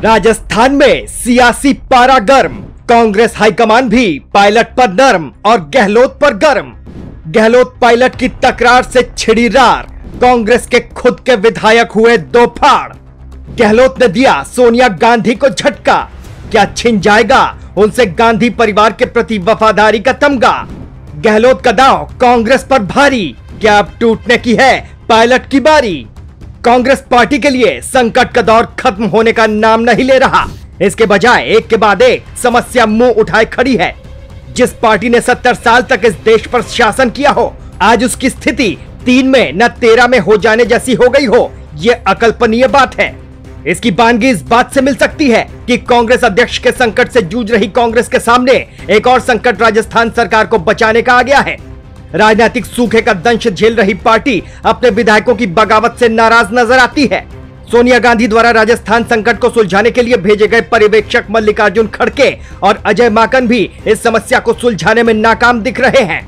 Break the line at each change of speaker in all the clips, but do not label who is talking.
राजस्थान में सियासी पारा गर्म, कांग्रेस हाईकमान भी पायलट पर नर्म और गहलोत पर गर्म। गहलोत पायलट की तकरार से छिड़ी रार, कांग्रेस के खुद के विधायक हुए दो फाड़। गहलोत ने दिया सोनिया गांधी को झटका, क्या छिन जाएगा उनसे गांधी परिवार के प्रति वफादारी का तमगा। गहलोत का दांव कांग्रेस पर भारी, क्या अब टूटने की है पायलट की बारी। कांग्रेस पार्टी के लिए संकट का दौर खत्म होने का नाम नहीं ले रहा, इसके बजाय एक के बाद एक समस्या मुंह उठाए खड़ी है। जिस पार्टी ने 70 साल तक इस देश पर शासन किया हो, आज उसकी स्थिति 3 में न 13 में हो जाने जैसी हो गई हो, ये अकल्पनीय बात है। इसकी बानगी इस बात से मिल सकती है कि कांग्रेस अध्यक्ष के संकट से जूझ रही कांग्रेस के सामने एक और संकट राजस्थान सरकार को बचाने का आ गया है। राजनीतिक सूखे का दंश झेल रही पार्टी अपने विधायकों की बगावत से नाराज नजर आती है। सोनिया गांधी द्वारा राजस्थान संकट को सुलझाने के लिए भेजे गए पर्यवेक्षक मल्लिकार्जुन खड़गे और अजय माकन भी इस समस्या को सुलझाने में नाकाम दिख रहे हैं।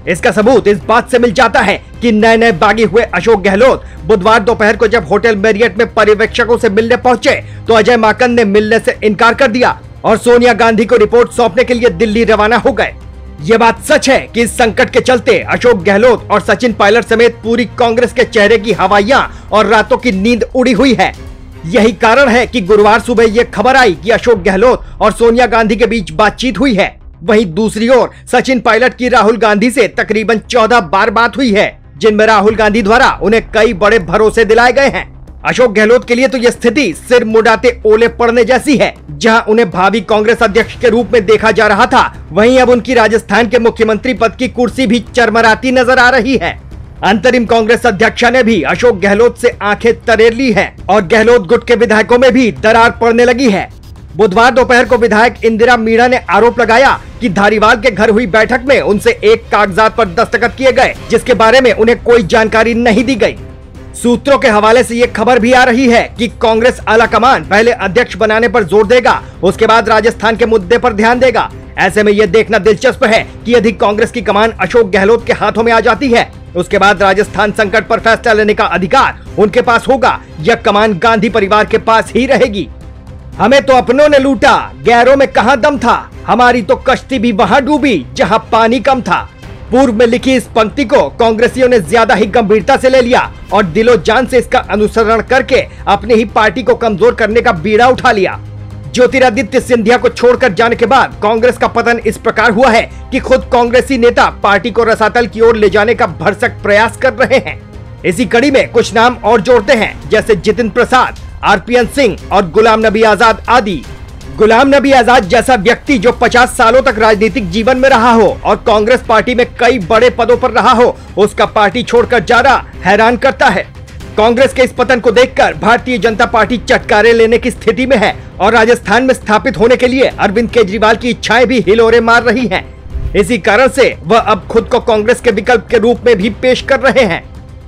इसका सबूत इस बात से मिल जाता है कि नए बागी हुए अशोक गहलोत बुधवार दोपहर को जब होटल मैरियट में पर्यवेक्षकों से मिलने पहुंचे तो अजय माकन ने मिलने से इनकार कर दिया और सोनिया गांधी को रिपोर्ट सौंपने के लिए दिल्ली रवाना हो गए। ये बात सच है कि इस संकट के चलते अशोक गहलोत और सचिन पायलट समेत पूरी कांग्रेस के चेहरे की हवाइयां और रातों की नींद उड़ी हुई है। यही कारण है कि गुरुवार सुबह यह खबर आई कि अशोक गहलोत और सोनिया गांधी के बीच बातचीत हुई है। वहीं दूसरी ओर सचिन पायलट की राहुल गांधी से तकरीबन 14 बार बात हुई है, जिनमें राहुल गांधी द्वारा उन्हें कई बड़े भरोसे दिलाए गए हैं। अशोक गहलोत के लिए तो यह स्थिति सिर मुड़ाते ओले पड़ने जैसी है। जहां उन्हें भावी कांग्रेस अध्यक्ष के रूप में देखा जा रहा था, वहीं अब उनकी राजस्थान के मुख्यमंत्री पद की कुर्सी भी चरमराती नजर आ रही है। अंतरिम कांग्रेस अध्यक्ष ने भी अशोक गहलोत से आंखें तरेर ली है और गहलोत गुट के विधायकों में भी दरार पड़ने लगी है। बुधवार दोपहर को विधायक इंदिरा मीणा ने आरोप लगाया कि धारीवाल के घर हुई बैठक में उनसे एक कागजात पर दस्तखत किए गए, जिसके बारे में उन्हें कोई जानकारी नहीं दी गई। सूत्रों के हवाले से ये खबर भी आ रही है कि कांग्रेस आलाकमान पहले अध्यक्ष बनाने पर जोर देगा, उसके बाद राजस्थान के मुद्दे पर ध्यान देगा। ऐसे में यह देखना दिलचस्प है कि यदि कांग्रेस की कमान अशोक गहलोत के हाथों में आ जाती है, उसके बाद राजस्थान संकट पर फैसला लेने का अधिकार उनके पास होगा या कमान गांधी परिवार के पास ही रहेगी। हमें तो अपनों ने लूटा, गैरों में कहां दम था, हमारी तो कश्ती भी वहां डूबी जहां पानी कम था। पूर्व में लिखी इस पंक्ति को कांग्रेसियों ने ज्यादा ही गंभीरता से ले लिया और दिलो जान से इसका अनुसरण करके अपनी ही पार्टी को कमजोर करने का बीड़ा उठा लिया। ज्योतिरादित्य सिंधिया को छोड़कर जाने के बाद कांग्रेस का पतन इस प्रकार हुआ है कि खुद कांग्रेसी नेता पार्टी को रसातल की ओर ले जाने का भरसक प्रयास कर रहे हैं। इसी कड़ी में कुछ नाम और जोड़ते हैं, जैसे जितिन प्रसाद, आरपीएन सिंह और गुलाम नबी आजाद आदि। गुलाम नबी आजाद जैसा व्यक्ति जो 50 सालों तक राजनीतिक जीवन में रहा हो और कांग्रेस पार्टी में कई बड़े पदों पर रहा हो, उसका पार्टी छोड़कर जाना हैरान करता है। कांग्रेस के इस पतन को देखकर भारतीय जनता पार्टी चटकारे लेने की स्थिति में है और राजस्थान में स्थापित होने के लिए अरविंद केजरीवाल की इच्छाएं भी हिलोरे मार रही हैं। इसी कारण से वह अब खुद को कांग्रेस के विकल्प के रूप में भी पेश कर रहे हैं।